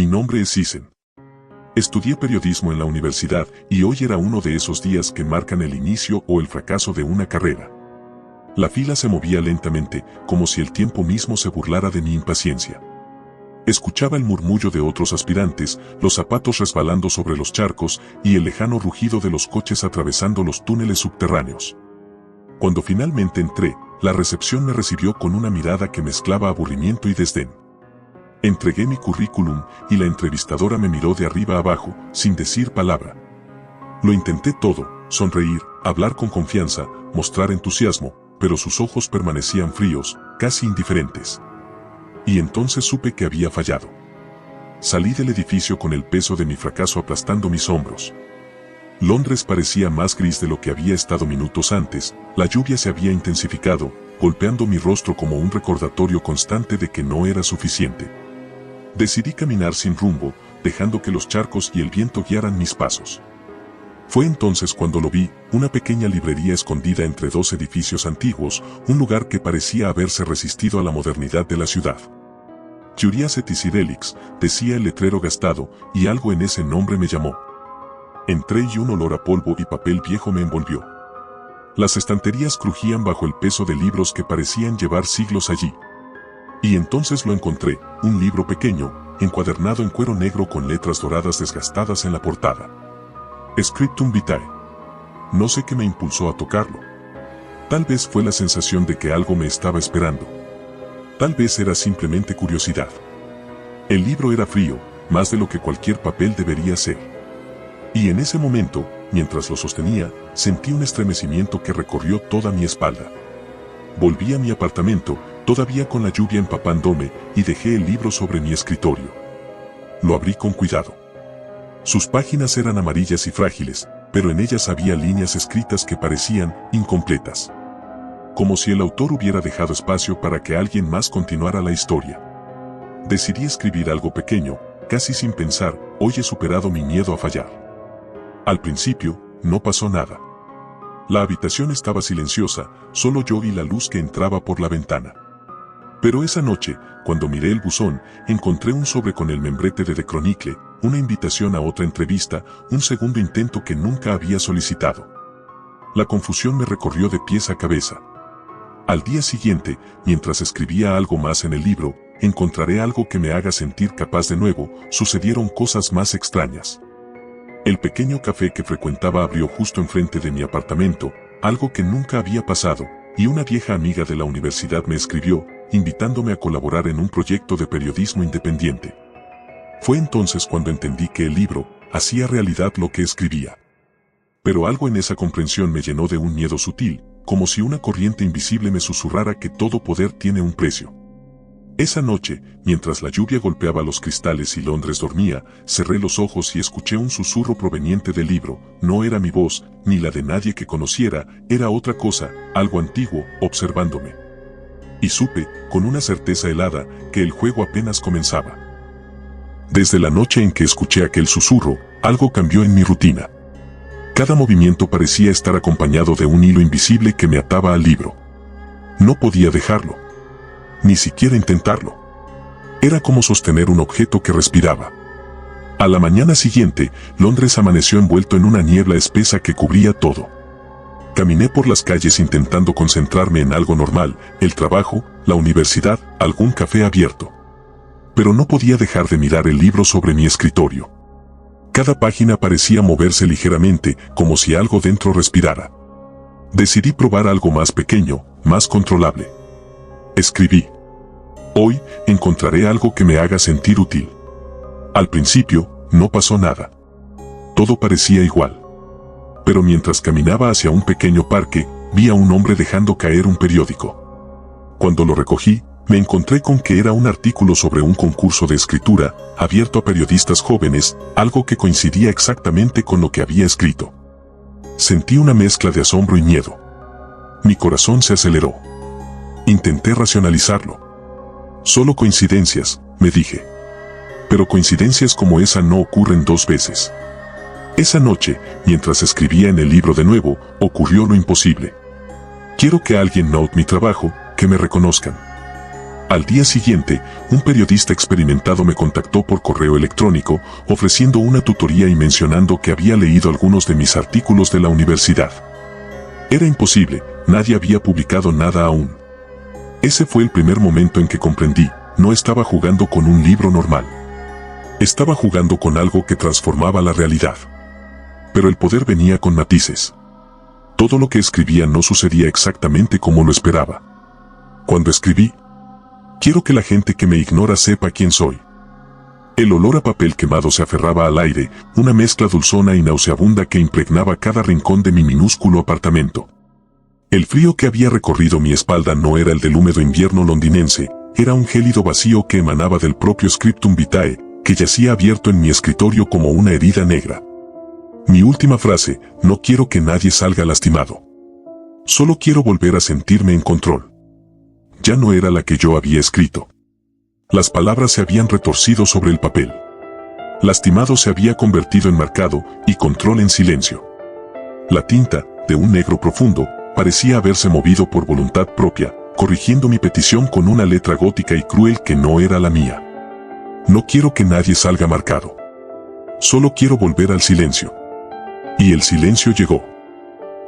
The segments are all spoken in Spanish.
Mi nombre es Isen. Estudié periodismo en la universidad y hoy era uno de esos días que marcan el inicio o el fracaso de una carrera. La fila se movía lentamente, como si el tiempo mismo se burlara de mi impaciencia. Escuchaba el murmullo de otros aspirantes, los zapatos resbalando sobre los charcos y el lejano rugido de los coches atravesando los túneles subterráneos. Cuando finalmente entré, la recepción me recibió con una mirada que mezclaba aburrimiento y desdén. Entregué mi currículum y la entrevistadora me miró de arriba abajo, sin decir palabra. Lo intenté todo, sonreír, hablar con confianza, mostrar entusiasmo, pero sus ojos permanecían fríos, casi indiferentes. Y entonces supe que había fallado. Salí del edificio con el peso de mi fracaso aplastando mis hombros. Londres parecía más gris de lo que había estado minutos antes, la lluvia se había intensificado, golpeando mi rostro como un recordatorio constante de que no era suficiente. Decidí caminar sin rumbo, dejando que los charcos y el viento guiaran mis pasos. Fue entonces cuando lo vi, una pequeña librería escondida entre dos edificios antiguos, un lugar que parecía haberse resistido a la modernidad de la ciudad. Curiosity Relics, decía el letrero gastado, y algo en ese nombre me llamó. Entré y un olor a polvo y papel viejo me envolvió. Las estanterías crujían bajo el peso de libros que parecían llevar siglos allí. Y entonces lo encontré, un libro pequeño, encuadernado en cuero negro con letras doradas desgastadas en la portada. Scriptum Vitae. No sé qué me impulsó a tocarlo. Tal vez fue la sensación de que algo me estaba esperando. Tal vez era simplemente curiosidad. El libro era frío, más de lo que cualquier papel debería ser. Y en ese momento, mientras lo sostenía, sentí un estremecimiento que recorrió toda mi espalda. Volví a mi apartamento, todavía con la lluvia empapándome, y dejé el libro sobre mi escritorio. Lo abrí con cuidado. Sus páginas eran amarillas y frágiles, pero en ellas había líneas escritas que parecían incompletas. Como si el autor hubiera dejado espacio para que alguien más continuara la historia. Decidí escribir algo pequeño, casi sin pensar, hoy he superado mi miedo a fallar. Al principio, no pasó nada. La habitación estaba silenciosa, solo yo y la luz que entraba por la ventana. Pero esa noche, cuando miré el buzón, encontré un sobre con el membrete de The Chronicle, una invitación a otra entrevista, un segundo intento que nunca había solicitado. La confusión me recorrió de pies a cabeza. Al día siguiente, mientras escribía algo más en el libro, encontraré algo que me haga sentir capaz de nuevo, sucedieron cosas más extrañas. El pequeño café que frecuentaba abrió justo enfrente de mi apartamento, algo que nunca había pasado, y una vieja amiga de la universidad me escribió, invitándome a colaborar en un proyecto de periodismo independiente. Fue entonces cuando entendí que el libro hacía realidad lo que escribía. Pero algo en esa comprensión me llenó de un miedo sutil, como si una corriente invisible me susurrara que todo poder tiene un precio. Esa noche, mientras la lluvia golpeaba los cristales y Londres dormía, cerré los ojos y escuché un susurro proveniente del libro. No era mi voz, ni la de nadie que conociera, era otra cosa, algo antiguo, observándome. Y supe, con una certeza helada, que el juego apenas comenzaba. Desde la noche en que escuché aquel susurro, algo cambió en mi rutina. Cada movimiento parecía estar acompañado de un hilo invisible que me ataba al libro. No podía dejarlo. Ni siquiera intentarlo. Era como sostener un objeto que respiraba. A la mañana siguiente, Londres amaneció envuelto en una niebla espesa que cubría todo. Caminé por las calles intentando concentrarme en algo normal, el trabajo, la universidad, algún café abierto. Pero no podía dejar de mirar el libro sobre mi escritorio. Cada página parecía moverse ligeramente, como si algo dentro respirara. Decidí probar algo más pequeño, más controlable. Escribí. Hoy, encontraré algo que me haga sentir útil. Al principio, no pasó nada. Todo parecía igual. Pero mientras caminaba hacia un pequeño parque, vi a un hombre dejando caer un periódico. Cuando lo recogí, me encontré con que era un artículo sobre un concurso de escritura, abierto a periodistas jóvenes, algo que coincidía exactamente con lo que había escrito. Sentí una mezcla de asombro y miedo. Mi corazón se aceleró. Intenté racionalizarlo. Solo coincidencias, me dije. Pero coincidencias como esa no ocurren dos veces. Esa noche, mientras escribía en el libro de nuevo, ocurrió lo imposible. Quiero que alguien note mi trabajo, que me reconozcan. Al día siguiente, un periodista experimentado me contactó por correo electrónico, ofreciendo una tutoría y mencionando que había leído algunos de mis artículos de la universidad. Era imposible, nadie había publicado nada aún. Ese fue el primer momento en que comprendí, no estaba jugando con un libro normal. Estaba jugando con algo que transformaba la realidad. Pero el poder venía con matices. Todo lo que escribía no sucedía exactamente como lo esperaba. Cuando escribí, quiero que la gente que me ignora sepa quién soy. El olor a papel quemado se aferraba al aire, una mezcla dulzona y nauseabunda que impregnaba cada rincón de mi minúsculo apartamento. El frío que había recorrido mi espalda no era el del húmedo invierno londinense, era un gélido vacío que emanaba del propio scriptum vitae, que yacía abierto en mi escritorio como una herida negra. Mi última frase, no quiero que nadie salga lastimado. Solo quiero volver a sentirme en control. Ya no era la que yo había escrito. Las palabras se habían retorcido sobre el papel. Lastimado se había convertido en marcado y control en silencio. La tinta, de un negro profundo, parecía haberse movido por voluntad propia, corrigiendo mi petición con una letra gótica y cruel que no era la mía. No quiero que nadie salga marcado. Solo quiero volver al silencio. Y el silencio llegó.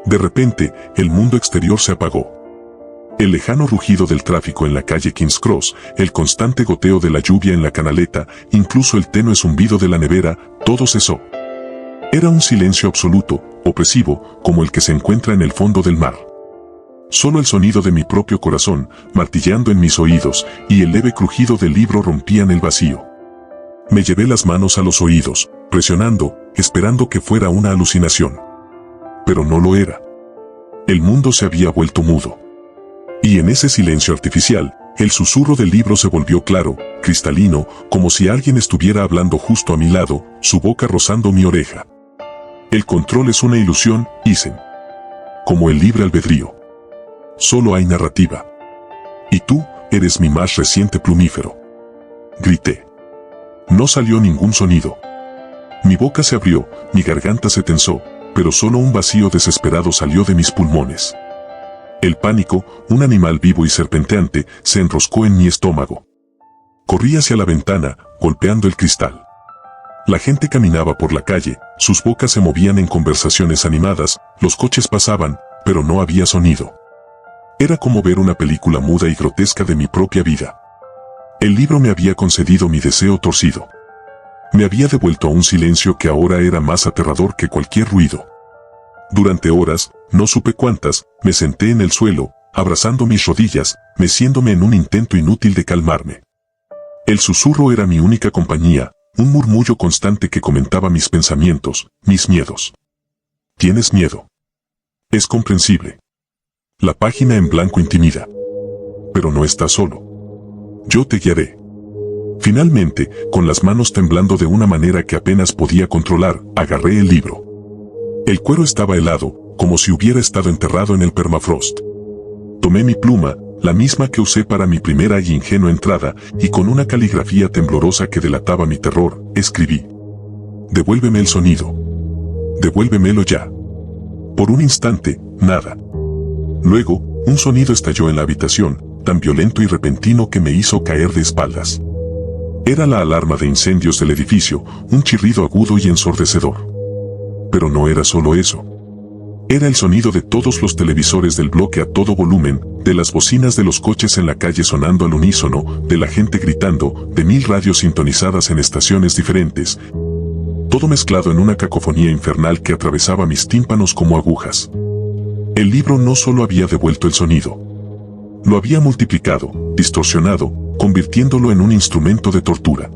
De repente, el mundo exterior se apagó. El lejano rugido del tráfico en la calle King's Cross, el constante goteo de la lluvia en la canaleta, incluso el tenue zumbido de la nevera, todo cesó. Era un silencio absoluto, opresivo, como el que se encuentra en el fondo del mar. Solo el sonido de mi propio corazón, martilleando en mis oídos, y el leve crujido del libro rompían el vacío. Me llevé las manos a los oídos, presionando, esperando que fuera una alucinación. Pero no lo era. El mundo se había vuelto mudo. Y en ese silencio artificial, el susurro del libro se volvió claro, cristalino, como si alguien estuviera hablando justo a mi lado, su boca rozando mi oreja. El control es una ilusión, dicen. Como el libre albedrío. Solo hay narrativa. Y tú, eres mi más reciente plumífero. Grité. No salió ningún sonido. Mi boca se abrió, mi garganta se tensó, pero solo un vacío desesperado salió de mis pulmones. El pánico, un animal vivo y serpenteante, se enroscó en mi estómago. Corrí hacia la ventana, golpeando el cristal. La gente caminaba por la calle, sus bocas se movían en conversaciones animadas, los coches pasaban, pero no había sonido. Era como ver una película muda y grotesca de mi propia vida. El libro me había concedido mi deseo torcido. Me había devuelto a un silencio que ahora era más aterrador que cualquier ruido. Durante horas, no supe cuántas, me senté en el suelo, abrazando mis rodillas, meciéndome en un intento inútil de calmarme. El susurro era mi única compañía, un murmullo constante que comentaba mis pensamientos, mis miedos. ¿Tienes miedo? Es comprensible. La página en blanco intimida. Pero no estás solo. Yo te guiaré. Finalmente, con las manos temblando de una manera que apenas podía controlar, agarré el libro. El cuero estaba helado, como si hubiera estado enterrado en el permafrost. Tomé mi pluma, la misma que usé para mi primera y ingenua entrada, y con una caligrafía temblorosa que delataba mi terror, escribí. Devuélveme el sonido. Devuélvemelo ya. Por un instante, nada. Luego, un sonido estalló en la habitación, tan violento y repentino que me hizo caer de espaldas. Era la alarma de incendios del edificio, un chirrido agudo y ensordecedor. Pero no era solo eso. Era el sonido de todos los televisores del bloque a todo volumen, de las bocinas de los coches en la calle sonando al unísono, de la gente gritando, de 1000 radios sintonizadas en estaciones diferentes. Todo mezclado en una cacofonía infernal que atravesaba mis tímpanos como agujas. El libro no solo había devuelto el sonido. Lo había multiplicado, distorsionado, convirtiéndolo en un instrumento de tortura.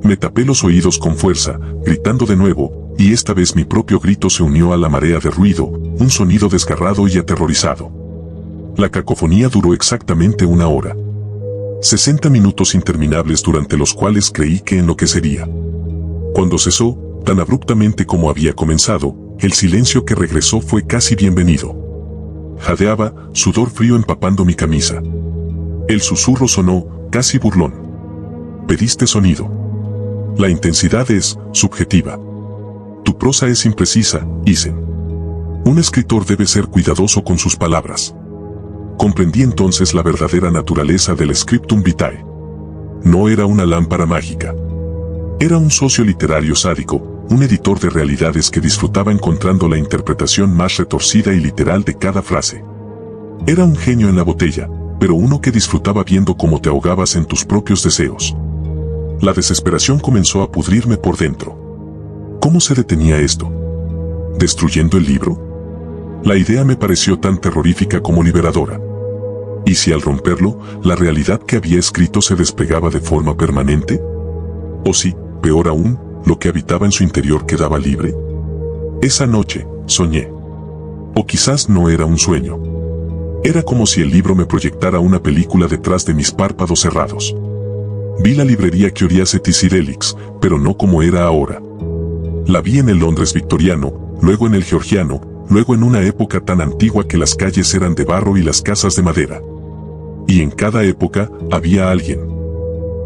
Me tapé los oídos con fuerza, gritando de nuevo, y esta vez mi propio grito se unió a la marea de ruido, un sonido desgarrado y aterrorizado. La cacofonía duró exactamente 1 hora. 60 minutos interminables durante los cuales creí que enloquecería. Cuando cesó, tan abruptamente como había comenzado, el silencio que regresó fue casi bienvenido. Jadeaba, sudor frío empapando mi camisa. El susurro sonó, casi burlón. Pediste sonido. La intensidad es subjetiva. Tu prosa es imprecisa, dicen. Un escritor debe ser cuidadoso con sus palabras. Comprendí entonces la verdadera naturaleza del Scriptum Vitae. No era una lámpara mágica. Era un socio literario sádico, un editor de realidades que disfrutaba encontrando la interpretación más retorcida y literal de cada frase. Era un genio en la botella, pero uno que disfrutaba viendo cómo te ahogabas en tus propios deseos. La desesperación comenzó a pudrirme por dentro. ¿Cómo se detenía esto? ¿Destruyendo el libro? La idea me pareció tan terrorífica como liberadora. ¿Y si al romperlo, la realidad que había escrito se desplegaba de forma permanente? ¿O si, peor aún, lo que habitaba en su interior quedaba libre? Esa noche, soñé. O quizás no era un sueño. Era como si el libro me proyectara una película detrás de mis párpados cerrados. Vi la librería Curiosity Relics, pero no como era ahora. La vi en el Londres victoriano, luego en el georgiano, luego en una época tan antigua que las calles eran de barro y las casas de madera. Y en cada época había alguien.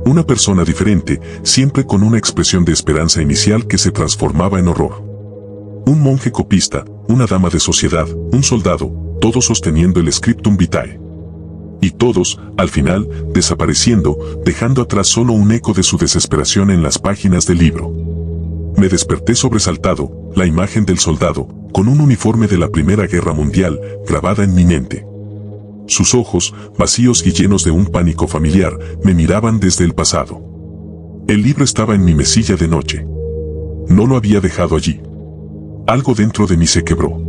Una persona diferente, siempre con una expresión de esperanza inicial que se transformaba en horror. Un monje copista, una dama de sociedad, un soldado, todos sosteniendo el Scriptum Vitae. Y todos, al final, desapareciendo, dejando atrás solo un eco de su desesperación en las páginas del libro. Me desperté sobresaltado, la imagen del soldado, con un uniforme de la Primera Guerra Mundial, grabada en mi mente. Sus ojos, vacíos y llenos de un pánico familiar, me miraban desde el pasado. El libro estaba en mi mesilla de noche. No lo había dejado allí. Algo dentro de mí se quebró.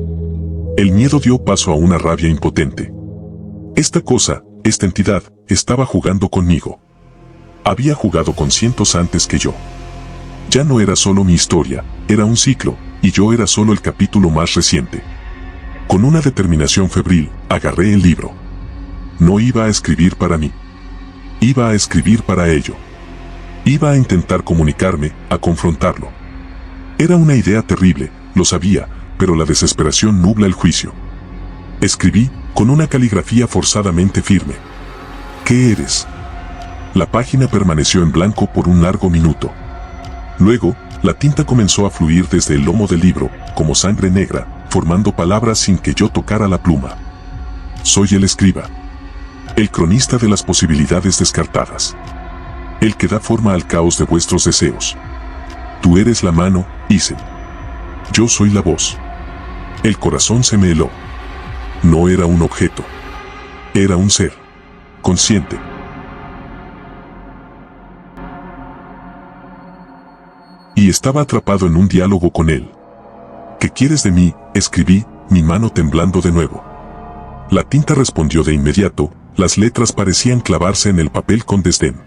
El miedo dio paso a una rabia impotente. Esta cosa, esta entidad, estaba jugando conmigo. Había jugado con cientos antes que yo. Ya no era solo mi historia, era un ciclo, y yo era solo el capítulo más reciente. Con una determinación febril, agarré el libro. No iba a escribir para mí. Iba a escribir para ello. Iba a intentar comunicarme, a confrontarlo. Era una idea terrible, lo sabía, pero la desesperación nubla el juicio. Escribí, con una caligrafía forzadamente firme. ¿Qué eres? La página permaneció en blanco por un largo minuto. Luego, la tinta comenzó a fluir desde el lomo del libro, como sangre negra, formando palabras sin que yo tocara la pluma. Soy el escriba. El cronista de las posibilidades descartadas. El que da forma al caos de vuestros deseos. Tú eres la mano, Isen. Yo soy la voz. El corazón se me heló. No era un objeto. Era un ser. Consciente. Y estaba atrapado en un diálogo con él. ¿Qué quieres de mí?, escribí, mi mano temblando de nuevo. La tinta respondió de inmediato, las letras parecían clavarse en el papel con desdén.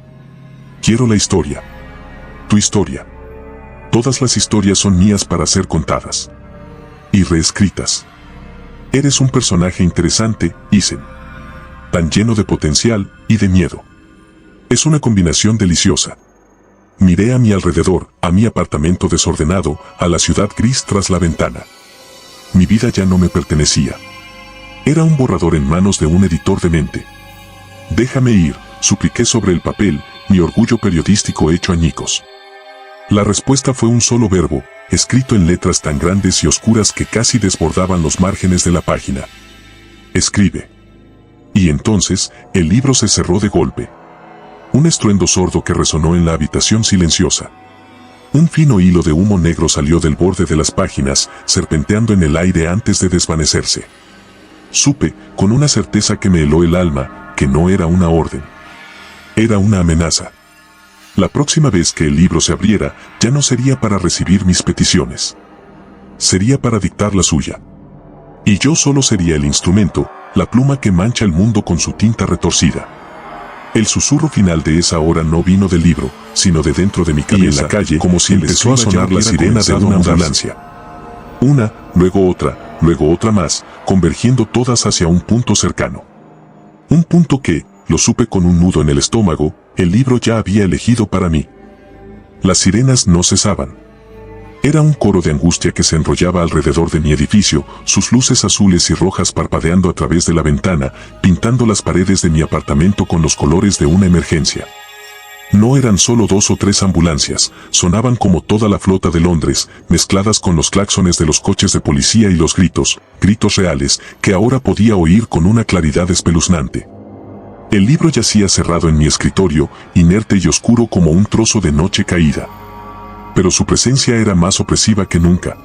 Quiero la historia. Tu historia. Todas las historias son mías para ser contadas. Y reescritas. Eres un personaje interesante, Isen. Tan lleno de potencial y de miedo. Es una combinación deliciosa. Miré a mi alrededor, a mi apartamento desordenado, a la ciudad gris tras la ventana. Mi vida ya no me pertenecía. Era un borrador en manos de un editor demente. Déjame ir, supliqué sobre el papel, mi orgullo periodístico hecho añicos. La respuesta fue un solo verbo, escrito en letras tan grandes y oscuras que casi desbordaban los márgenes de la página. Escribe. Y entonces, el libro se cerró de golpe. Un estruendo sordo que resonó en la habitación silenciosa. Un fino hilo de humo negro salió del borde de las páginas, serpenteando en el aire antes de desvanecerse. Supe, con una certeza que me heló el alma, que no era una orden. Era una amenaza. La próxima vez que el libro se abriera, ya no sería para recibir mis peticiones. Sería para dictar la suya. Y yo solo sería el instrumento, la pluma que mancha el mundo con su tinta retorcida. El susurro final de esa hora no vino del libro, sino de dentro de mi cabeza, y en la calle, como si empezó a sonar la sirena de una ambulancia. Una, luego otra más, convergiendo todas hacia un punto cercano. Un punto que, lo supe con un nudo en el estómago, el libro ya había elegido para mí. Las sirenas no cesaban. Era un coro de angustia que se enrollaba alrededor de mi edificio, sus luces azules y rojas parpadeando a través de la ventana, pintando las paredes de mi apartamento con los colores de una emergencia. No eran solo 2 o 3 ambulancias, sonaban como toda la flota de Londres, mezcladas con los claxones de los coches de policía y los gritos reales, que ahora podía oír con una claridad espeluznante. El libro yacía cerrado en mi escritorio, inerte y oscuro como un trozo de noche caída. Pero su presencia era más opresiva que nunca.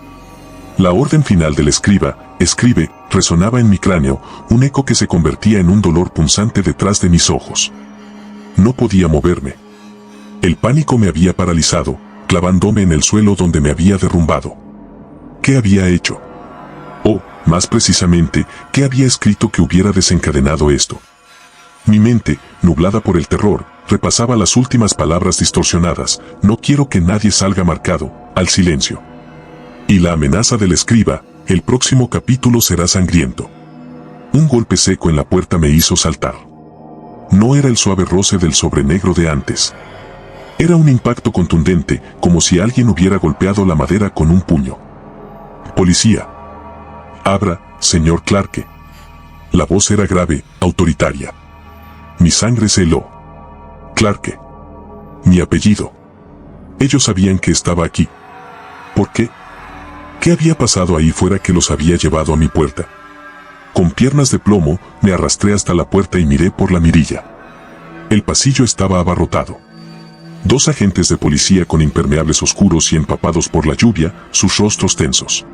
La orden final del escriba, escribe, resonaba en mi cráneo, un eco que se convertía en un dolor punzante detrás de mis ojos. No podía moverme. El pánico me había paralizado, clavándome en el suelo donde me había derrumbado. ¿Qué había hecho? O, más precisamente, ¿qué había escrito que hubiera desencadenado esto? Mi mente, nublada por el terror, repasaba las últimas palabras distorsionadas: no quiero que nadie salga marcado, al silencio. Y la amenaza del escriba: el próximo capítulo será sangriento. Un golpe seco en la puerta me hizo saltar. No era el suave roce del sobrenegro de antes. Era un impacto contundente, como si alguien hubiera golpeado la madera con un puño. «Policía. Abra, señor Clarke». La voz era grave, autoritaria. Mi sangre se heló. Clarke. Mi apellido. Ellos sabían que estaba aquí. ¿Por qué? ¿Qué había pasado ahí fuera que los había llevado a mi puerta? Con piernas de plomo, me arrastré hasta la puerta y miré por la mirilla. El pasillo estaba abarrotado. 2 agentes de policía con impermeables oscuros y empapados por la lluvia, sus rostros tensos.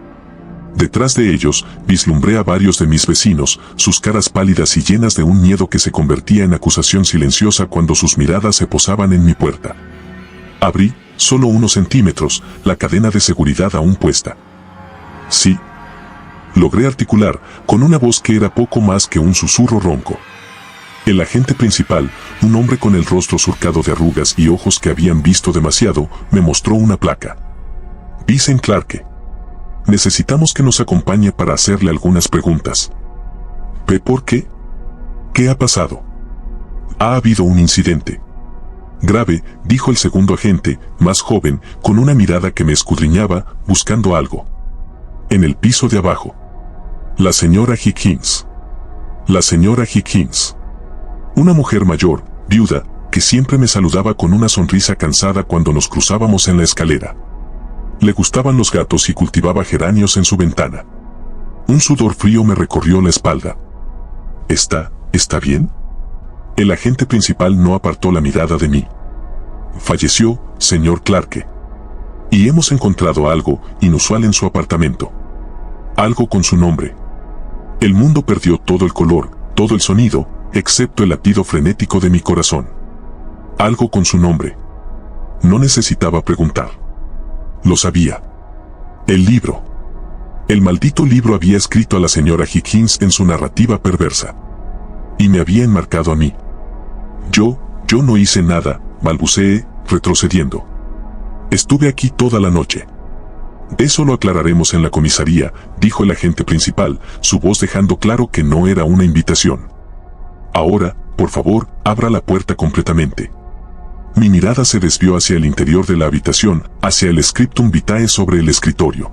Detrás de ellos, vislumbré a varios de mis vecinos, sus caras pálidas y llenas de un miedo que se convertía en acusación silenciosa cuando sus miradas se posaban en mi puerta. Abrí, solo unos centímetros, la cadena de seguridad aún puesta. Sí. Logré articular, con una voz que era poco más que un susurro ronco. El agente principal, un hombre con el rostro surcado de arrugas y ojos que habían visto demasiado, me mostró una placa. Vincent Clarke. Necesitamos que nos acompañe para hacerle algunas preguntas. ¿Por qué? ¿Qué ha pasado? Ha habido un incidente. Grave, dijo el segundo agente, más joven, con una mirada que me escudriñaba, buscando algo. En el piso de abajo. La señora Higgins. La señora Higgins. Una mujer mayor, viuda, que siempre me saludaba con una sonrisa cansada cuando nos cruzábamos en la escalera. Le gustaban los gatos y cultivaba geranios en su ventana. Un sudor frío me recorrió la espalda. ¿Está bien? El agente principal no apartó la mirada de mí. Falleció, señor Clarke. Y hemos encontrado algo inusual en su apartamento. Algo con su nombre. El mundo perdió todo el color, todo el sonido, excepto el latido frenético de mi corazón. Algo con su nombre. No necesitaba preguntar. Lo sabía. El libro. El maldito libro había escrito a la señora Higgins en su narrativa perversa. Y me había enmarcado a mí. Yo no hice nada, balbuceé, retrocediendo. Estuve aquí toda la noche. Eso lo aclararemos en la comisaría, dijo el agente principal, su voz dejando claro que no era una invitación. Ahora, por favor, abra la puerta completamente. Mi mirada se desvió hacia el interior de la habitación, hacia el scriptum vitae sobre el escritorio.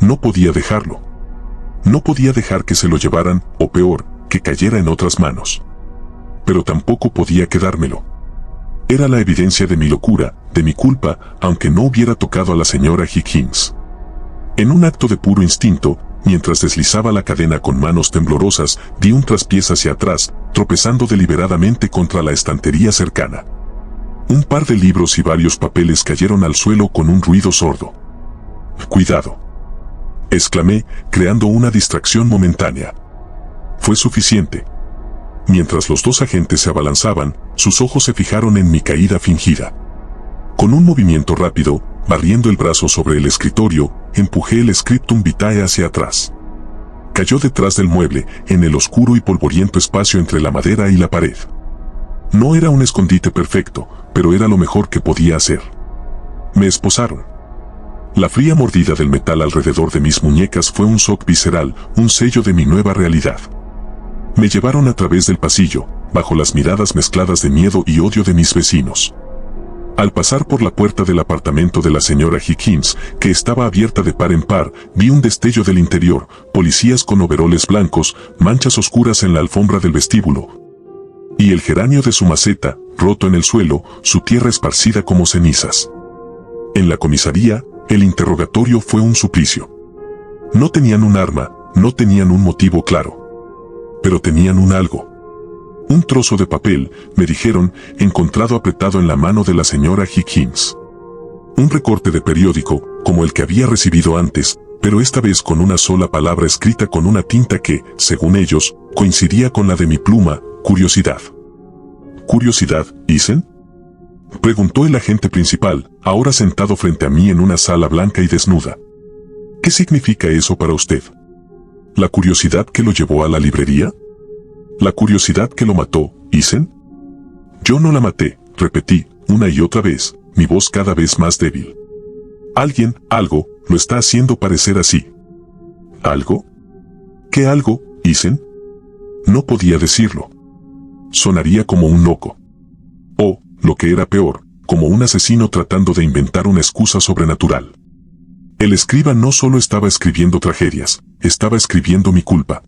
No podía dejarlo. No podía dejar que se lo llevaran, o peor, que cayera en otras manos. Pero tampoco podía quedármelo. Era la evidencia de mi locura, de mi culpa, aunque no hubiera tocado a la señora Higgins. En un acto de puro instinto, mientras deslizaba la cadena con manos temblorosas, di un traspiés hacia atrás, tropezando deliberadamente contra la estantería cercana. Un par de libros y varios papeles cayeron al suelo con un ruido sordo. «Cuidado», exclamé, creando una distracción momentánea. Fue suficiente. Mientras los 2 agentes se abalanzaban, sus ojos se fijaron en mi caída fingida. Con un movimiento rápido, barriendo el brazo sobre el escritorio, empujé el scriptum vitae hacia atrás. Cayó detrás del mueble, en el oscuro y polvoriento espacio entre la madera y la pared. No era un escondite perfecto, pero era lo mejor que podía hacer. Me esposaron. La fría mordida del metal alrededor de mis muñecas fue un shock visceral, un sello de mi nueva realidad. Me llevaron a través del pasillo, bajo las miradas mezcladas de miedo y odio de mis vecinos. Al pasar por la puerta del apartamento de la señora Higgins, que estaba abierta de par en par, vi un destello del interior, policías con overoles blancos, manchas oscuras en la alfombra del vestíbulo. Y el geranio de su maceta, roto en el suelo, su tierra esparcida como cenizas. En la comisaría, el interrogatorio fue un suplicio. No tenían un arma, no tenían un motivo claro. Pero tenían un algo. Un trozo de papel, me dijeron, encontrado apretado en la mano de la señora Higgins. Un recorte de periódico, como el que había recibido antes, pero esta vez con una sola palabra escrita con una tinta que, según ellos, coincidía con la de mi pluma: curiosidad. ¿Curiosidad, Isen?, preguntó el agente principal, ahora sentado frente a mí en una sala blanca y desnuda. ¿Qué significa eso para usted? ¿La curiosidad que lo llevó a la librería? ¿La curiosidad que lo mató, Isen? Yo no la maté, repetí, una y otra vez, mi voz cada vez más débil. Alguien, algo, lo está haciendo parecer así. ¿Algo? ¿Qué algo, Isen? No podía decirlo. Sonaría como un loco. O, lo que era peor, como un asesino tratando de inventar una excusa sobrenatural. El escriba no solo estaba escribiendo tragedias, estaba escribiendo mi culpa.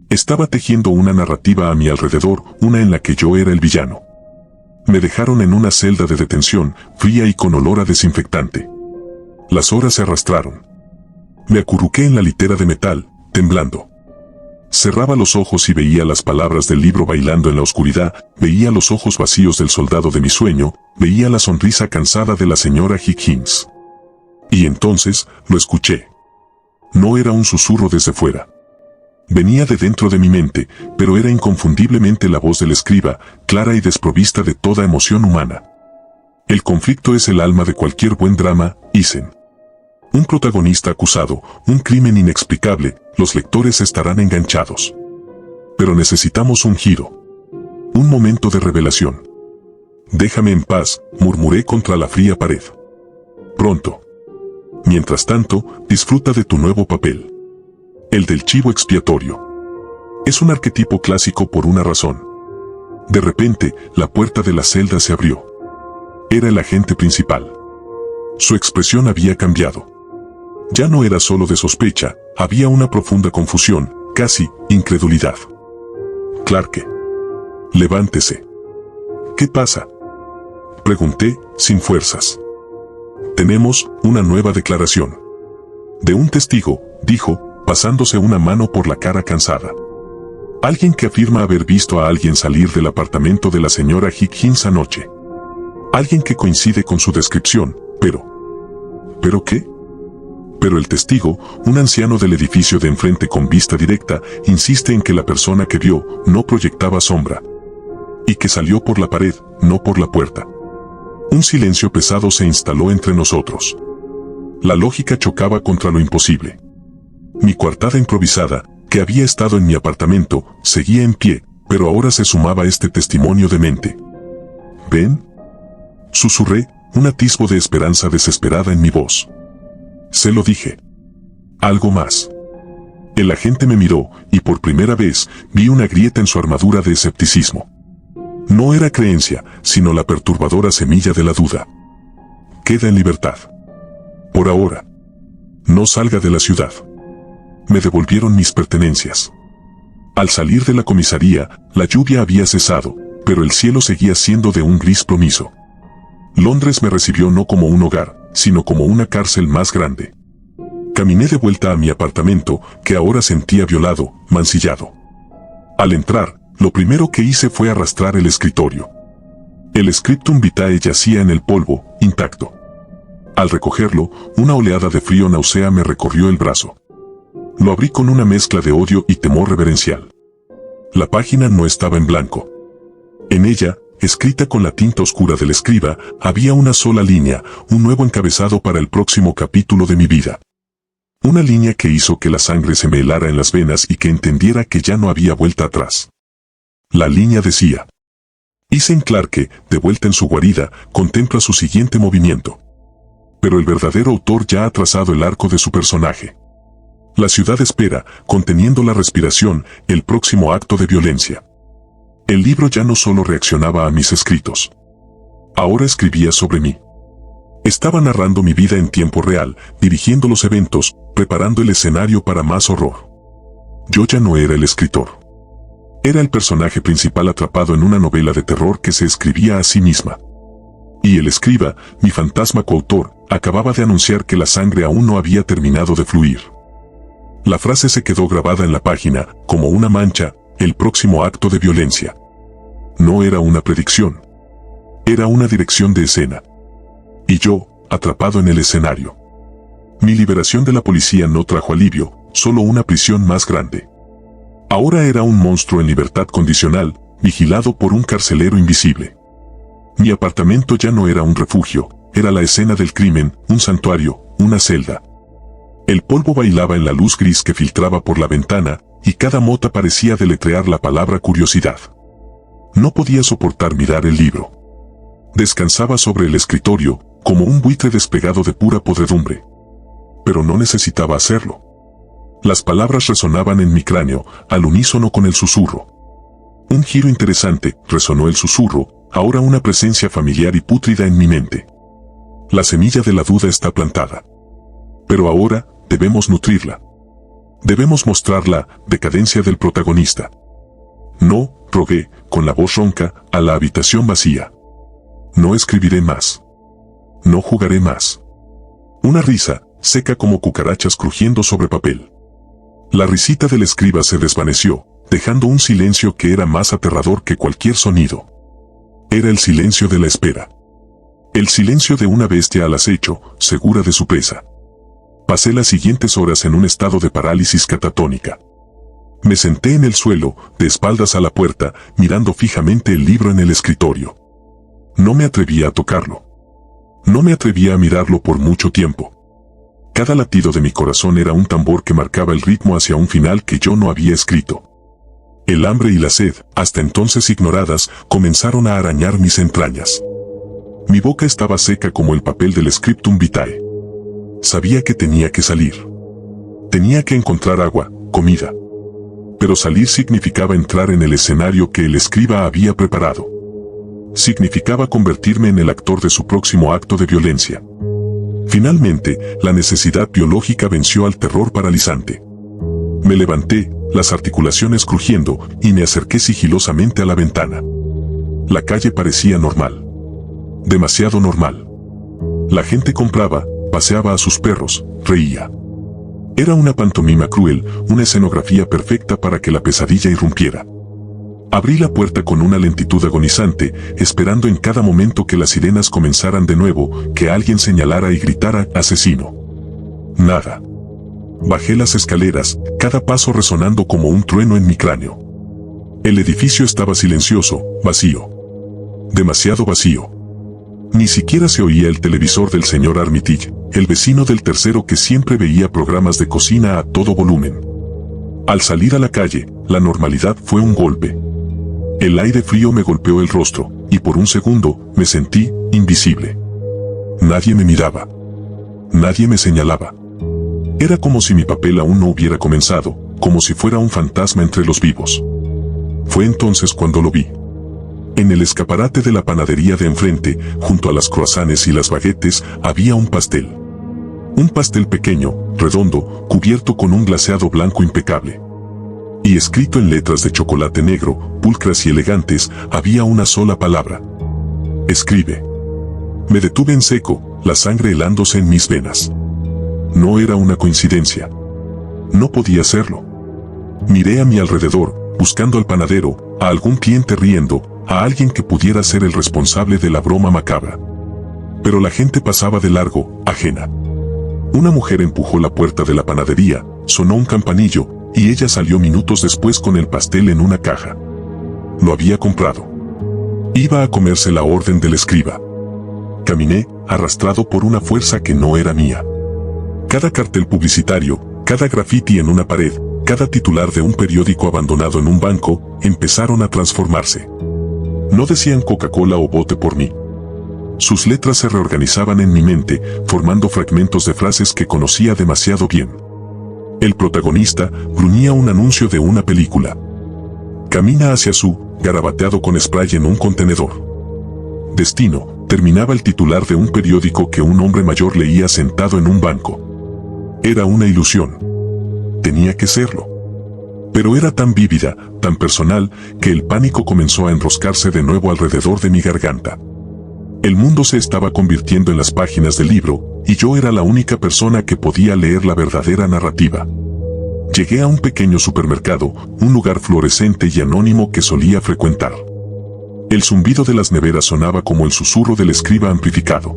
Estaba tejiendo una narrativa a mi alrededor, una en la que yo era el villano. Me dejaron en una celda de detención, fría y con olor a desinfectante. Las horas se arrastraron. Me acurruqué en la litera de metal, temblando. Cerraba los ojos y veía las palabras del libro bailando en la oscuridad, veía los ojos vacíos del soldado de mi sueño, veía la sonrisa cansada de la señora Higgins. Y entonces, lo escuché. No era un susurro desde fuera. Venía de dentro de mi mente, pero era inconfundiblemente la voz del escriba, clara y desprovista de toda emoción humana. El conflicto es el alma de cualquier buen drama, Isen. Un protagonista acusado, un crimen inexplicable, los lectores estarán enganchados. Pero necesitamos un giro. Un momento de revelación. Déjame en paz, murmuré contra la fría pared. Pronto. Mientras tanto, disfruta de tu nuevo papel. El del chivo expiatorio. Es un arquetipo clásico por una razón. De repente, la puerta de la celda se abrió. Era el agente principal. Su expresión había cambiado. Ya no era solo de sospecha, había una profunda confusión, casi incredulidad. Clarke. Levántese. ¿Qué pasa?, pregunté, sin fuerzas. Tenemos una nueva declaración. De un testigo, dijo, pasándose una mano por la cara cansada. Alguien que afirma haber visto a alguien salir del apartamento de la señora Higgins anoche. Alguien que coincide con su descripción, pero... ¿Pero qué? Pero el testigo, un anciano del edificio de enfrente con vista directa, insiste en que la persona que vio no proyectaba sombra. Y que salió por la pared, no por la puerta. Un silencio pesado se instaló entre nosotros. La lógica chocaba contra lo imposible. Mi coartada improvisada, que había estado en mi apartamento, seguía en pie, pero ahora se sumaba este testimonio demente. ¿Ven?, susurré, un atisbo de esperanza desesperada en mi voz. Se lo dije. Algo más. El agente me miró, y por primera vez, vi una grieta en su armadura de escepticismo. No era creencia, sino la perturbadora semilla de la duda. Queda en libertad. Por ahora. No salga de la ciudad. Me devolvieron mis pertenencias. Al salir de la comisaría, la lluvia había cesado, pero el cielo seguía siendo de un gris plomizo. Londres me recibió no como un hogar, sino como una cárcel más grande. Caminé de vuelta a mi apartamento, que ahora sentía violado, mancillado. Al entrar, lo primero que hice fue arrastrar el escritorio. El scriptum vitae yacía en el polvo, intacto. Al recogerlo, una oleada de frío náusea me recorrió el brazo. Lo abrí con una mezcla de odio y temor reverencial. La página no estaba en blanco. En ella, escrita con la tinta oscura del escriba, había una sola línea, un nuevo encabezado para el próximo capítulo de mi vida. Una línea que hizo que la sangre se me helara en las venas y que entendiera que ya no había vuelta atrás. La línea decía: Isen Clarke, de vuelta en su guarida, contempla su siguiente movimiento. Pero el verdadero autor ya ha trazado el arco de su personaje. La ciudad espera, conteniendo la respiración, el próximo acto de violencia. El libro ya no solo reaccionaba a mis escritos. Ahora escribía sobre mí. Estaba narrando mi vida en tiempo real, dirigiendo los eventos, preparando el escenario para más horror. Yo ya no era el escritor. Era el personaje principal atrapado en una novela de terror que se escribía a sí misma. Y el escriba, mi fantasma coautor, acababa de anunciar que la sangre aún no había terminado de fluir. La frase se quedó grabada en la página, como una mancha, el próximo acto de violencia. No era una predicción. Era una dirección de escena. Y yo, atrapado en el escenario. Mi liberación de la policía no trajo alivio, solo una prisión más grande. Ahora era un monstruo en libertad condicional, vigilado por un carcelero invisible. Mi apartamento ya no era un refugio, era la escena del crimen, un santuario, una celda. El polvo bailaba en la luz gris que filtraba por la ventana, y cada mota parecía deletrear la palabra curiosidad. No podía soportar mirar el libro. Descansaba sobre el escritorio, como un buitre despegado de pura podredumbre. Pero no necesitaba hacerlo. Las palabras resonaban en mi cráneo, al unísono con el susurro. Un giro interesante, resonó el susurro, ahora una presencia familiar y pútrida en mi mente. La semilla de la duda está plantada. Pero ahora, debemos nutrirla. Debemos mostrar la decadencia del protagonista. No, rogué, con la voz ronca, a la habitación vacía. No escribiré más. No jugaré más. Una risa, seca como cucarachas crujiendo sobre papel. La risita del escriba se desvaneció, dejando un silencio que era más aterrador que cualquier sonido. Era el silencio de la espera. El silencio de una bestia al acecho, segura de su presa. Pasé las siguientes horas en un estado de parálisis catatónica. Me senté en el suelo, de espaldas a la puerta, mirando fijamente el libro en el escritorio. No me atrevía a tocarlo. No me atrevía a mirarlo por mucho tiempo. Cada latido de mi corazón era un tambor que marcaba el ritmo hacia un final que yo no había escrito. El hambre y la sed, hasta entonces ignoradas, comenzaron a arañar mis entrañas. Mi boca estaba seca como el papel del scriptum vitae. Sabía que tenía que salir. Tenía que encontrar agua, comida. Pero salir significaba entrar en el escenario que el escriba había preparado. Significaba convertirme en el actor de su próximo acto de violencia. Finalmente, la necesidad biológica venció al terror paralizante. Me levanté, las articulaciones crujiendo, y me acerqué sigilosamente a la ventana. La calle parecía normal. Demasiado normal. La gente compraba, paseaba a sus perros, reía. Era una pantomima cruel, una escenografía perfecta para que la pesadilla irrumpiera. Abrí la puerta con una lentitud agonizante, esperando en cada momento que las sirenas comenzaran de nuevo, que alguien señalara y gritara «asesino». Nada. Bajé las escaleras, cada paso resonando como un trueno en mi cráneo. El edificio estaba silencioso, vacío. Demasiado vacío. Ni siquiera se oía el televisor del señor Armitage, el vecino del tercero que siempre veía programas de cocina a todo volumen. Al salir a la calle, la normalidad fue un golpe. El aire frío me golpeó el rostro, y por un segundo, me sentí invisible. Nadie me miraba. Nadie me señalaba. Era como si mi papel aún no hubiera comenzado, como si fuera un fantasma entre los vivos. Fue entonces cuando lo vi. En el escaparate de la panadería de enfrente, junto a las croissants y las baguettes, había un pastel. Un pastel pequeño, redondo, cubierto con un glaseado blanco impecable. Y escrito en letras de chocolate negro, pulcras y elegantes, había una sola palabra. Escribe. Me detuve en seco, la sangre helándose en mis venas. No era una coincidencia. No podía serlo. Miré a mi alrededor, buscando al panadero, a algún cliente riendo, a alguien que pudiera ser el responsable de la broma macabra. Pero la gente pasaba de largo, ajena. Una mujer empujó la puerta de la panadería, sonó un campanillo, y ella salió minutos después con el pastel en una caja. Lo había comprado. Iba a comerse la orden del escriba. Caminé, arrastrado por una fuerza que no era mía. Cada cartel publicitario, cada grafiti en una pared, cada titular de un periódico abandonado en un banco, empezaron a transformarse. No decían Coca-Cola o vote por mí. Sus letras se reorganizaban en mi mente, formando fragmentos de frases que conocía demasiado bien. El protagonista gruñía un anuncio de una película. Camina hacia su, garabateado con spray en un contenedor. Destino, terminaba el titular de un periódico que un hombre mayor leía sentado en un banco. Era una ilusión. Tenía que serlo. Pero era tan vívida, tan personal, que el pánico comenzó a enroscarse de nuevo alrededor de mi garganta. El mundo se estaba convirtiendo en las páginas del libro, y yo era la única persona que podía leer la verdadera narrativa. Llegué a un pequeño supermercado, un lugar fluorescente y anónimo que solía frecuentar. El zumbido de las neveras sonaba como el susurro del escriba amplificado.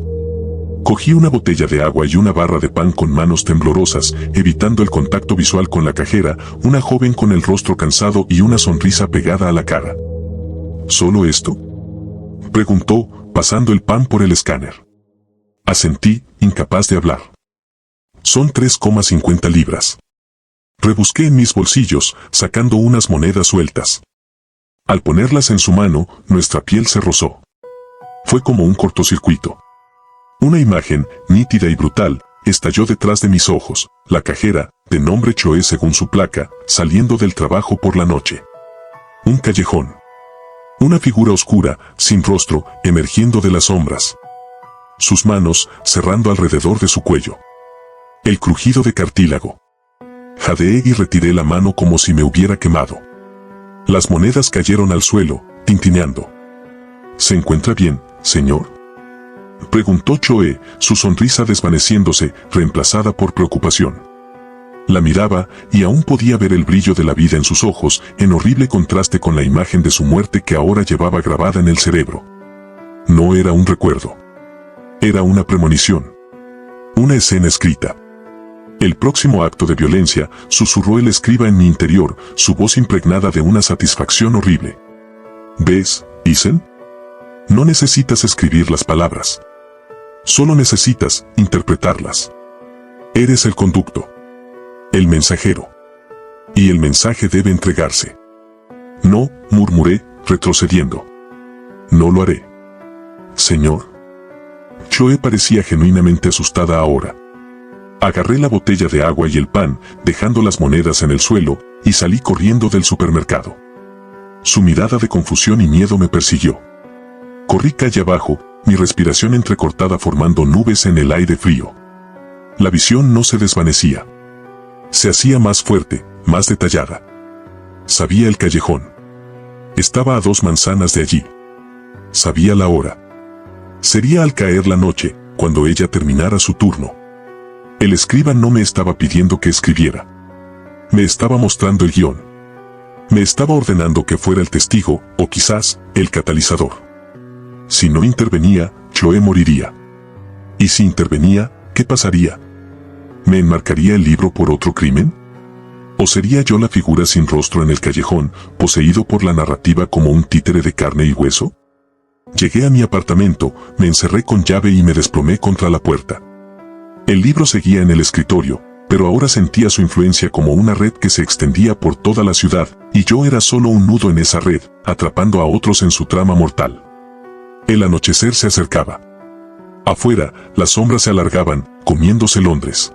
Cogí una botella de agua y una barra de pan con manos temblorosas, evitando el contacto visual con la cajera, una joven con el rostro cansado y una sonrisa pegada a la cara. ¿Solo esto?, preguntó, pasando el pan por el escáner. Asentí, incapaz de hablar. Son 3,50 libras. Rebusqué en mis bolsillos, sacando unas monedas sueltas. Al ponerlas en su mano, nuestra piel se rozó. Fue como un cortocircuito. Una imagen, nítida y brutal, estalló detrás de mis ojos, la cajera, de nombre Choe según su placa, saliendo del trabajo por la noche. Un callejón. Una figura oscura, sin rostro, emergiendo de las sombras. Sus manos, cerrando alrededor de su cuello. El crujido de cartílago. Jadeé y retiré la mano como si me hubiera quemado. Las monedas cayeron al suelo, tintineando. ¿Se encuentra bien, señor?, preguntó Choe, su sonrisa desvaneciéndose, reemplazada por preocupación. La miraba, y aún podía ver el brillo de la vida en sus ojos, en horrible contraste con la imagen de su muerte que ahora llevaba grabada en el cerebro. No era un recuerdo. Era una premonición. Una escena escrita. El próximo acto de violencia, susurró el escriba en mi interior, su voz impregnada de una satisfacción horrible. ¿Ves, Isen? No necesitas escribir las palabras. Solo necesitas interpretarlas. Eres el conducto. El mensajero. Y el mensaje debe entregarse. No, murmuré, retrocediendo. No lo haré. Señor. Choe parecía genuinamente asustada ahora. Agarré la botella de agua y el pan, dejando las monedas en el suelo, y salí corriendo del supermercado. Su mirada de confusión y miedo me persiguió. Corrí calle abajo, mi respiración entrecortada formando nubes en el aire frío. La visión no se desvanecía. Se hacía más fuerte, más detallada. Sabía el callejón. Estaba a 2 manzanas de allí. Sabía la hora. Sería al caer la noche, cuando ella terminara su turno. El escriba no me estaba pidiendo que escribiera. Me estaba mostrando el guión. Me estaba ordenando que fuera el testigo, o quizás, el catalizador. Si no intervenía, Choe moriría. Y si intervenía, ¿qué pasaría? ¿Me enmarcaría el libro por otro crimen? ¿O sería yo la figura sin rostro en el callejón, poseído por la narrativa como un títere de carne y hueso? Llegué a mi apartamento, me encerré con llave y me desplomé contra la puerta. El libro seguía en el escritorio, pero ahora sentía su influencia como una red que se extendía por toda la ciudad, y yo era solo un nudo en esa red, atrapando a otros en su trama mortal. El anochecer se acercaba. Afuera, las sombras se alargaban, comiéndose Londres.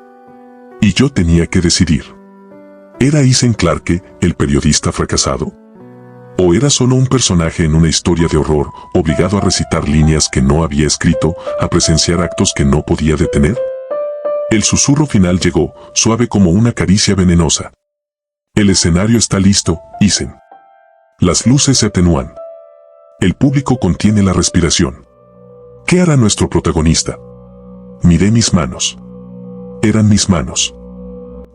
Y yo tenía que decidir. ¿Era Isen Clarke, el periodista fracasado? ¿O era solo un personaje en una historia de horror, obligado a recitar líneas que no había escrito, a presenciar actos que no podía detener? El susurro final llegó, suave como una caricia venenosa. El escenario está listo, Isen. Las luces se atenúan. El público contiene la respiración. ¿Qué hará nuestro protagonista? Miré mis manos. Eran mis manos.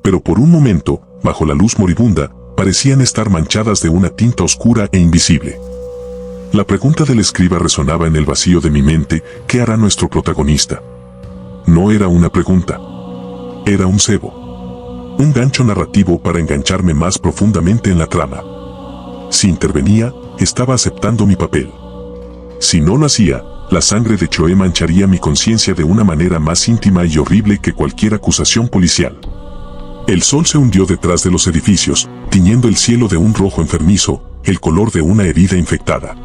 Pero por un momento, bajo la luz moribunda, parecían estar manchadas de una tinta oscura e invisible. La pregunta del escriba resonaba en el vacío de mi mente: ¿qué hará nuestro protagonista? No era una pregunta. Era un cebo. Un gancho narrativo para engancharme más profundamente en la trama. Si intervenía, estaba aceptando mi papel. Si no lo hacía, la sangre de Choe mancharía mi conciencia de una manera más íntima y horrible que cualquier acusación policial. El sol se hundió detrás de los edificios, tiñendo el cielo de un rojo enfermizo, el color de una herida infectada.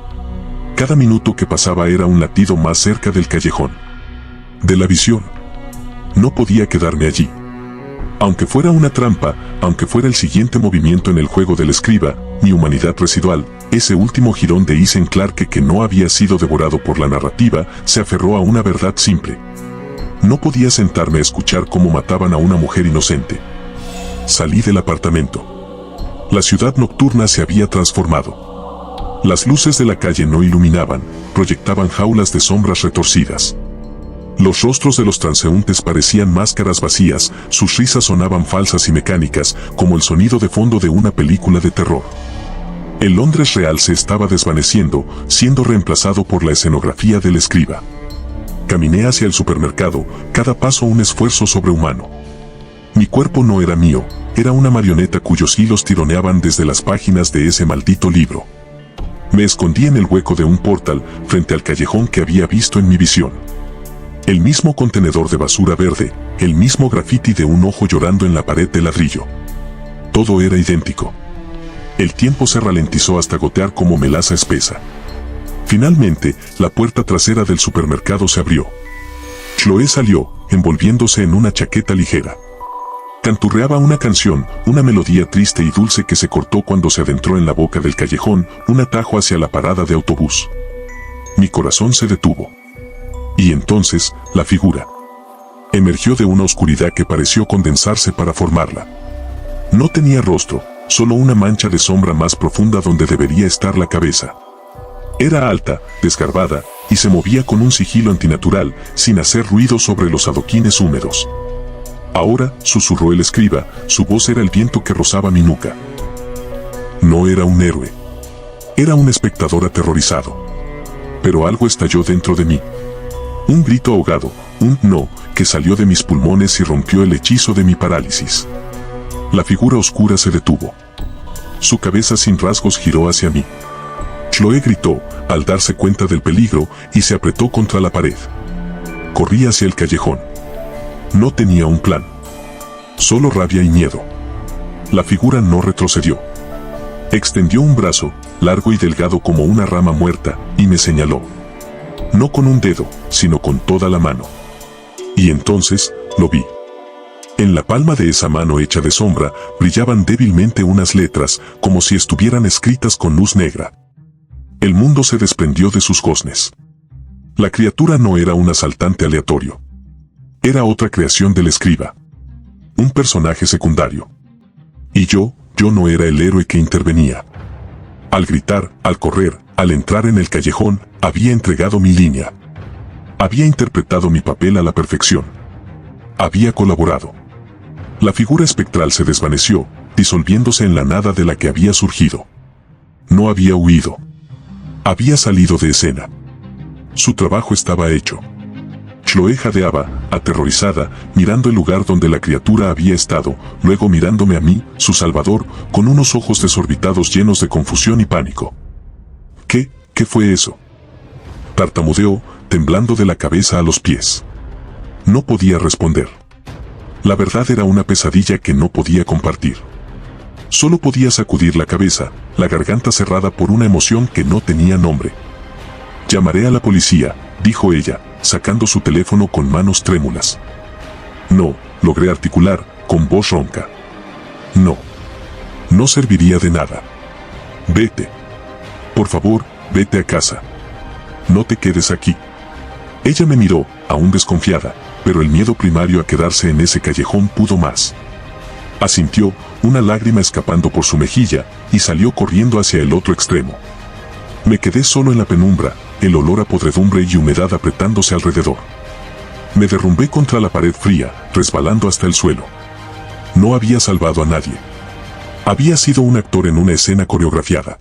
Cada minuto que pasaba era un latido más cerca del callejón. De la visión. No podía quedarme allí. Aunque fuera una trampa, aunque fuera el siguiente movimiento en el juego del escriba, mi humanidad residual, ese último jirón de Isen Clarke que no había sido devorado por la narrativa, se aferró a una verdad simple. No podía sentarme a escuchar cómo mataban a una mujer inocente. Salí del apartamento. La ciudad nocturna se había transformado. Las luces de la calle no iluminaban, proyectaban jaulas de sombras retorcidas. Los rostros de los transeúntes parecían máscaras vacías, sus risas sonaban falsas y mecánicas, como el sonido de fondo de una película de terror. El Londres real se estaba desvaneciendo, siendo reemplazado por la escenografía del escriba. Caminé hacia el supermercado, cada paso un esfuerzo sobrehumano. Mi cuerpo no era mío, era una marioneta cuyos hilos tironeaban desde las páginas de ese maldito libro. Me escondí en el hueco de un portal, frente al callejón que había visto en mi visión. El mismo contenedor de basura verde, el mismo grafiti de un ojo llorando en la pared de ladrillo. Todo era idéntico. El tiempo se ralentizó hasta gotear como melaza espesa. Finalmente, la puerta trasera del supermercado se abrió. Chloé salió, envolviéndose en una chaqueta ligera. Canturreaba una canción, una melodía triste y dulce que se cortó cuando se adentró en la boca del callejón, un atajo hacia la parada de autobús. Mi corazón se detuvo. Y entonces, la figura emergió de una oscuridad que pareció condensarse para formarla. No tenía rostro, solo una mancha de sombra más profunda donde debería estar la cabeza. Era alta, desgarbada, y se movía con un sigilo antinatural, sin hacer ruido sobre los adoquines húmedos. Ahora, susurró el escriba, su voz era el viento que rozaba mi nuca. No era un héroe. Era un espectador aterrorizado. Pero algo estalló dentro de mí. Un grito ahogado, un no, que salió de mis pulmones y rompió el hechizo de mi parálisis. La figura oscura se detuvo. Su cabeza sin rasgos giró hacia mí. Chloé gritó, al darse cuenta del peligro, y se apretó contra la pared. Corrí hacia el callejón. No tenía un plan. Solo rabia y miedo. La figura no retrocedió. Extendió un brazo, largo y delgado como una rama muerta, y me señaló. No con un dedo, sino con toda la mano. Y entonces, lo vi. En la palma de esa mano hecha de sombra, brillaban débilmente unas letras, como si estuvieran escritas con luz negra. El mundo se desprendió de sus goznes. La criatura no era un asaltante aleatorio. Era otra creación del escriba. Un personaje secundario. Y yo no era el héroe que intervenía. Al gritar, al correr, al entrar en el callejón, había entregado mi línea. Había interpretado mi papel a la perfección. Había colaborado. La figura espectral se desvaneció, disolviéndose en la nada de la que había surgido. No había huido. Había salido de escena. Su trabajo estaba hecho. Chloé jadeaba, aterrorizada, mirando el lugar donde la criatura había estado, luego mirándome a mí, su salvador, con unos ojos desorbitados llenos de confusión y pánico. ¿Qué fue eso? Tartamudeó, temblando de la cabeza a los pies. No podía responder. La verdad era una pesadilla que no podía compartir. Solo podía sacudir la cabeza, la garganta cerrada por una emoción que no tenía nombre. Llamaré a la policía, dijo ella, sacando su teléfono con manos trémulas. No, logré articular, con voz ronca. No serviría de nada. Vete. Por favor, vete a casa. No te quedes aquí. Ella me miró, aún desconfiada, pero el miedo primario a quedarse en ese callejón pudo más. Asintió, una lágrima escapando por su mejilla, y salió corriendo hacia el otro extremo. Me quedé solo en la penumbra, el olor a podredumbre y humedad apretándose alrededor. Me derrumbé contra la pared fría, resbalando hasta el suelo. No había salvado a nadie. Había sido un actor en una escena coreografiada.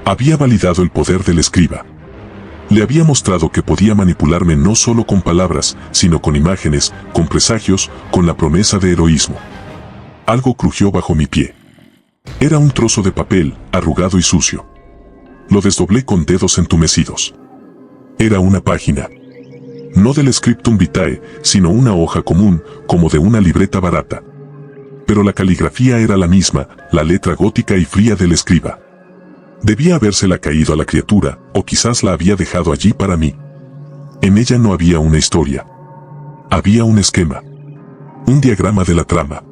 Había validado el poder del escriba. Le había mostrado que podía manipularme no solo con palabras, sino con imágenes, con presagios, con la promesa de heroísmo. Algo crujió bajo mi pie. Era un trozo de papel, arrugado y sucio. Lo desdoblé con dedos entumecidos. Era una página. No del scriptum vitae, sino una hoja común, como de una libreta barata. Pero la caligrafía era la misma, la letra gótica y fría del escriba. Debía habérsela caído a la criatura, o quizás la había dejado allí para mí. En ella no había una historia. Había un esquema. Un diagrama de la trama.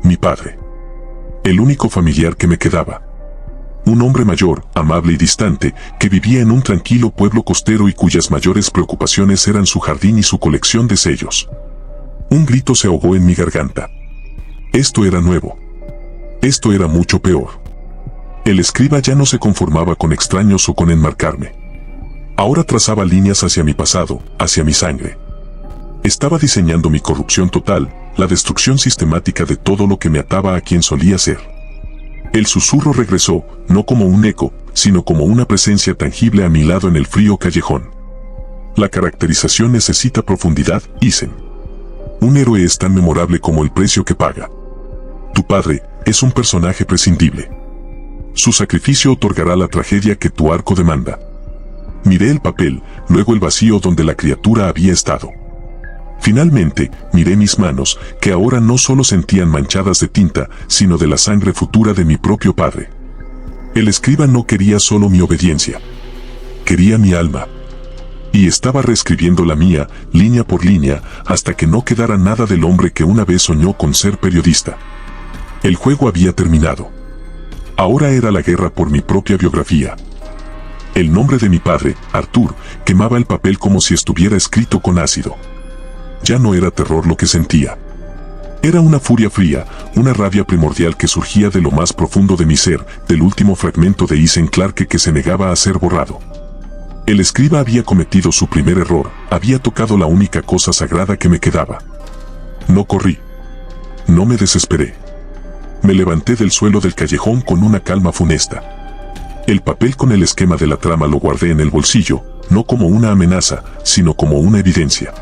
Mi padre. El único familiar que me quedaba. Un hombre mayor, amable y distante, que vivía en un tranquilo pueblo costero y cuyas mayores preocupaciones eran su jardín y su colección de sellos. Un grito se ahogó en mi garganta. Esto era nuevo. Esto era mucho peor. El escriba ya no se conformaba con extraños o con enmarcarme. Ahora trazaba líneas hacia mi pasado, hacia mi sangre. Estaba diseñando mi corrupción total, la destrucción sistemática de todo lo que me ataba a quien solía ser. El susurro regresó, no como un eco, sino como una presencia tangible a mi lado en el frío callejón. La caracterización necesita profundidad, Isen. Un héroe es tan memorable como el precio que paga. Tu padre es un personaje prescindible. Su sacrificio otorgará la tragedia que tu arco demanda. Miré el papel, luego el vacío donde la criatura había estado. Finalmente, miré mis manos, que ahora no solo sentían manchadas de tinta, sino de la sangre futura de mi propio padre. El escriba no quería solo mi obediencia. Quería mi alma. Y estaba reescribiendo la mía, línea por línea, hasta que no quedara nada del hombre que una vez soñó con ser periodista. El juego había terminado. Ahora era la guerra por mi propia biografía. El nombre de mi padre, Arthur, quemaba el papel como si estuviera escrito con ácido. Ya no era terror lo que sentía. Era una furia fría, una rabia primordial que surgía de lo más profundo de mi ser, del último fragmento de Isen Clarke que se negaba a ser borrado. El escriba había cometido su primer error, había tocado la única cosa sagrada que me quedaba. No corrí. No me desesperé. Me levanté del suelo del callejón con una calma funesta. El papel con el esquema de la trama lo guardé en el bolsillo, no como una amenaza, sino como una evidencia.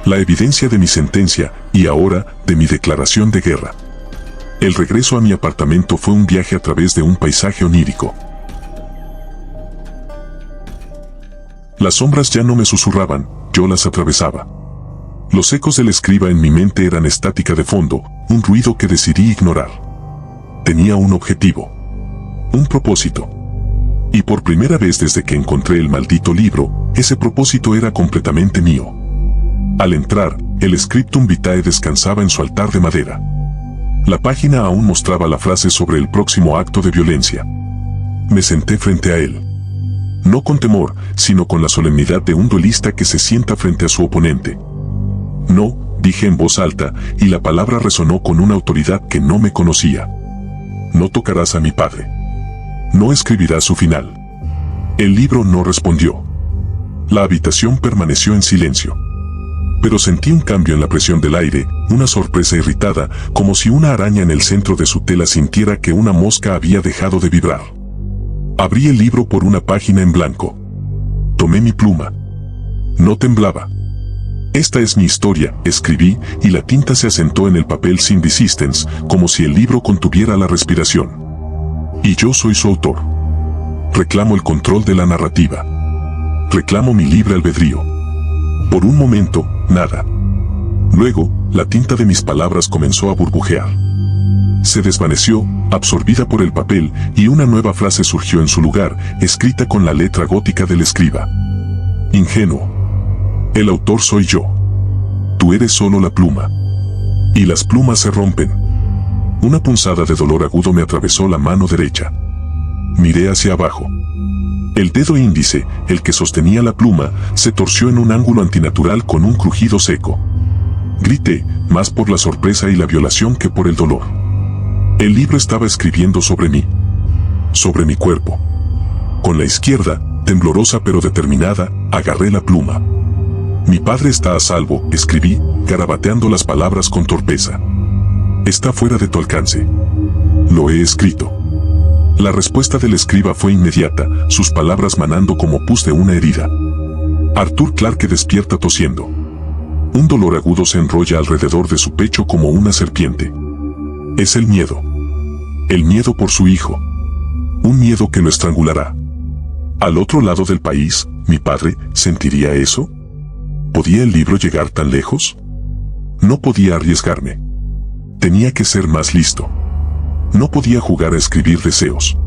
La evidencia de mi sentencia, y ahora, de mi declaración de guerra. El regreso a mi apartamento fue un viaje a través de un paisaje onírico. Las sombras ya no me susurraban, yo las atravesaba. Los ecos del escriba en mi mente eran estática de fondo, un ruido que decidí ignorar. Tenía un objetivo. Un propósito. Y por primera vez desde que encontré el maldito libro, ese propósito era completamente mío. Al entrar, el scriptum vitae descansaba en su altar de madera. La página aún mostraba la frase sobre el próximo acto de violencia. Me senté frente a él. No con temor, sino con la solemnidad de un duelista que se sienta frente a su oponente. No, dije en voz alta, y la palabra resonó con una autoridad que no me conocía. No tocarás a mi padre. No escribirás su final. El libro no respondió. La habitación permaneció en silencio. Pero sentí un cambio en la presión del aire, una sorpresa irritada, como si una araña en el centro de su tela sintiera que una mosca había dejado de vibrar. Abrí el libro por una página en blanco. Tomé mi pluma. No temblaba. Esta es mi historia, escribí, y la tinta se asentó en el papel sin resistance, como si el libro contuviera la respiración. Y yo soy su autor. Reclamo el control de la narrativa. Reclamo mi libre albedrío. Por un momento, nada. Luego, la tinta de mis palabras comenzó a burbujear. Se desvaneció, absorbida por el papel, y una nueva frase surgió en su lugar, escrita con la letra gótica del escriba. Ingenuo. El autor soy yo. Tú eres solo la pluma. Y las plumas se rompen. Una punzada de dolor agudo me atravesó la mano derecha. Miré hacia abajo. El dedo índice, el que sostenía la pluma, se torció en un ángulo antinatural con un crujido seco. Grité, más por la sorpresa y la violación que por el dolor. El libro estaba escribiendo sobre mí. Sobre mi cuerpo. Con la izquierda, temblorosa pero determinada, agarré la pluma. Mi padre está a salvo, escribí, garabateando las palabras con torpeza. Está fuera de tu alcance. Lo he escrito. La respuesta del escriba fue inmediata, sus palabras manando como pus de una herida. Arthur Clarke despierta tosiendo. Un dolor agudo se enrolla alrededor de su pecho como una serpiente. Es el miedo. El miedo por su hijo. Un miedo que lo estrangulará. Al otro lado del país, ¿mi padre sentiría eso? ¿Podía el libro llegar tan lejos? No podía arriesgarme. Tenía que ser más listo. No podía jugar a escribir deseos.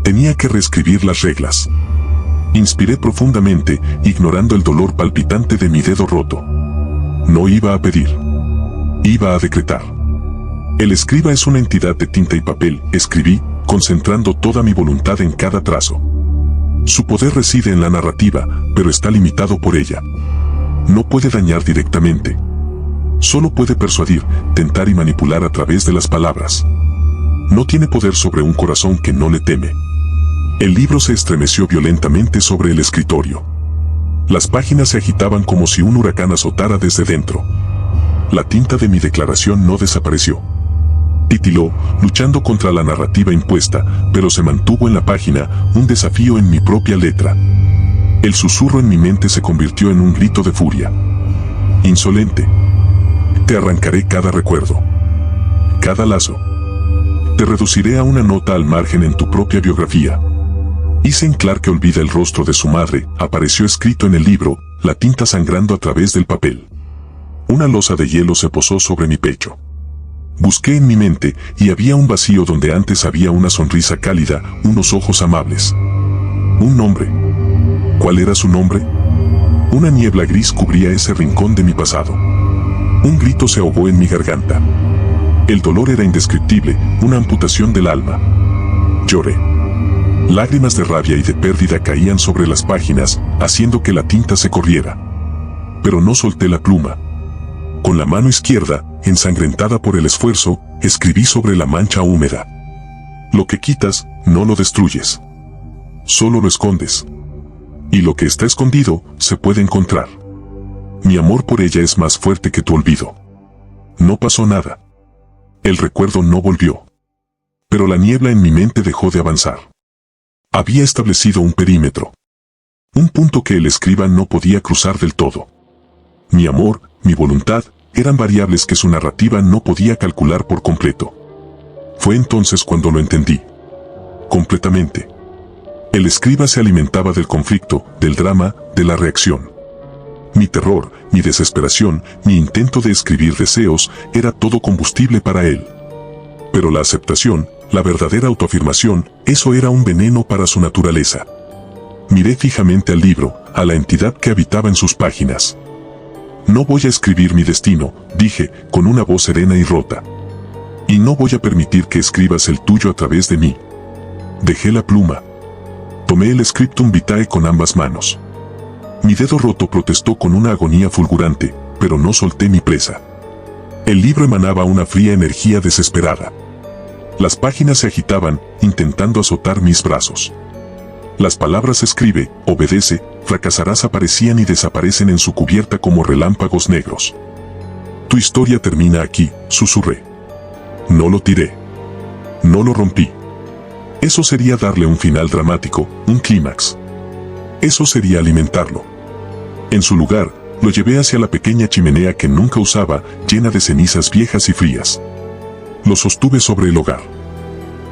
Tenía que reescribir las reglas. Inspiré profundamente, ignorando el dolor palpitante de mi dedo roto. No iba a pedir. Iba a decretar. El escriba es una entidad de tinta y papel, escribí, concentrando toda mi voluntad en cada trazo. Su poder reside en la narrativa, pero está limitado por ella. No puede dañar directamente. Solo puede persuadir, tentar y manipular a través de las palabras. No tiene poder sobre un corazón que no le teme. El libro se estremeció violentamente sobre el escritorio. Las páginas se agitaban como si un huracán azotara desde dentro. La tinta de mi declaración no desapareció. Titiló, luchando contra la narrativa impuesta, pero se mantuvo en la página, un desafío en mi propia letra. El susurro en mi mente se convirtió en un grito de furia. Insolente. Te arrancaré cada recuerdo, cada lazo. Te reduciré a una nota al margen en tu propia biografía. Ethan Clarke olvida el rostro de su madre, apareció escrito en el libro, la tinta sangrando a través del papel. Una losa de hielo se posó sobre mi pecho. Busqué en mi mente, y había un vacío donde antes había una sonrisa cálida, unos ojos amables. Un nombre. ¿Cuál era su nombre? Una niebla gris cubría ese rincón de mi pasado. Un grito se ahogó en mi garganta. El dolor era indescriptible, una amputación del alma. Lloré. Lágrimas de rabia y de pérdida caían sobre las páginas, haciendo que la tinta se corriera. Pero no solté la pluma. Con la mano izquierda, ensangrentada por el esfuerzo, escribí sobre la mancha húmeda. Lo que quitas, no lo destruyes. Solo lo escondes. Y lo que está escondido, se puede encontrar. Mi amor por ella es más fuerte que tu olvido. No pasó nada. El recuerdo no volvió. Pero la niebla en mi mente dejó de avanzar. Había establecido un perímetro. Un punto que el escriba no podía cruzar del todo. Mi amor, mi voluntad, eran variables que su narrativa no podía calcular por completo. Fue entonces cuando lo entendí. Completamente. El escriba se alimentaba del conflicto, del drama, de la reacción. Mi terror, mi desesperación, mi intento de escribir deseos, era todo combustible para él. Pero la aceptación, la verdadera autoafirmación, eso era un veneno para su naturaleza. Miré fijamente al libro, a la entidad que habitaba en sus páginas. No voy a escribir mi destino, dije, con una voz serena y rota. Y no voy a permitir que escribas el tuyo a través de mí. Dejé la pluma. Tomé el scriptum vitae con ambas manos. Mi dedo roto protestó con una agonía fulgurante, pero no solté mi presa. El libro emanaba una fría energía desesperada. Las páginas se agitaban, intentando azotar mis brazos. Las palabras escribe, obedece, fracasarás aparecían y desaparecen en su cubierta como relámpagos negros. Tu historia termina aquí, susurré. No lo tiré. No lo rompí. Eso sería darle un final dramático, un clímax. Eso sería alimentarlo. En su lugar, lo llevé hacia la pequeña chimenea que nunca usaba, llena de cenizas viejas y frías. Lo sostuve sobre el hogar.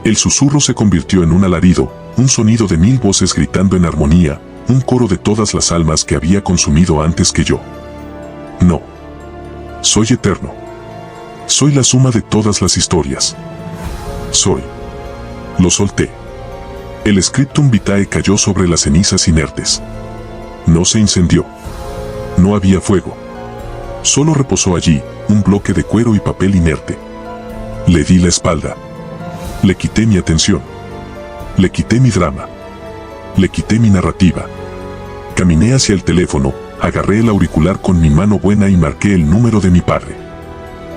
El susurro se convirtió en un alarido, un sonido de 1000 voces gritando en armonía, un coro de todas las almas que había consumido antes que yo. No. Soy eterno. Soy la suma de todas las historias. Soy. Lo solté. El scriptum vitae cayó sobre las cenizas inertes. No se incendió. No había fuego. Solo reposó allí, un bloque de cuero y papel inerte. Le di la espalda. Le quité mi atención. Le quité mi drama. Le quité mi narrativa. Caminé hacia el teléfono, agarré el auricular con mi mano buena y marqué el número de mi padre.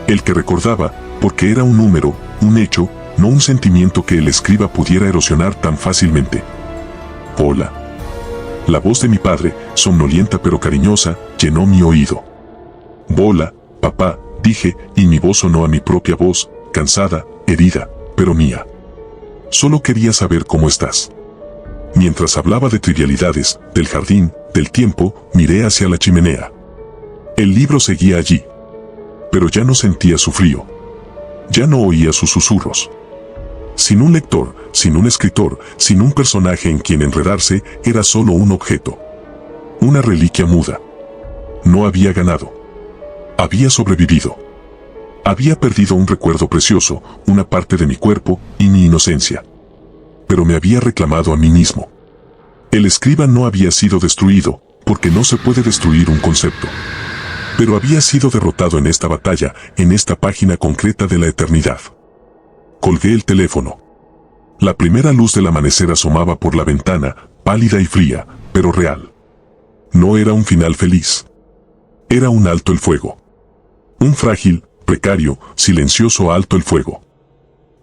El que recordaba, porque era un número, un hecho, no un sentimiento que el escriba pudiera erosionar tan fácilmente. Hola. La voz de mi padre, somnolienta pero cariñosa, llenó mi oído. Hola, papá, dije, y mi voz sonó a mi propia voz, cansada, herida, pero mía. Solo quería saber cómo estás. Mientras hablaba de trivialidades, del jardín, del tiempo, miré hacia la chimenea. El libro seguía allí. Pero ya no sentía su frío. Ya no oía sus susurros. Sin un lector, sin un escritor, sin un personaje en quien enredarse, era solo un objeto. Una reliquia muda. No había ganado. Había sobrevivido. Había perdido un recuerdo precioso, una parte de mi cuerpo y mi inocencia. Pero me había reclamado a mí mismo. El escriba no había sido destruido, porque no se puede destruir un concepto. Pero había sido derrotado en esta batalla, en esta página concreta de la eternidad. Colgué el teléfono. La primera luz del amanecer asomaba por la ventana, pálida y fría, pero real. No era un final feliz. Era un alto el fuego. Un frágil, precario, silencioso alto el fuego.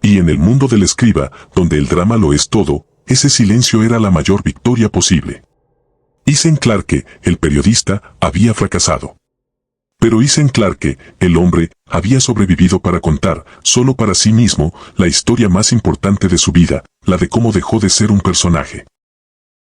Y en el mundo del escriba, donde el drama lo es todo, ese silencio era la mayor victoria posible. Ethan Clarke, el periodista, había fracasado. Pero Ethan Clarke, el hombre, había sobrevivido para contar, solo para sí mismo, la historia más importante de su vida, la de cómo dejó de ser un personaje.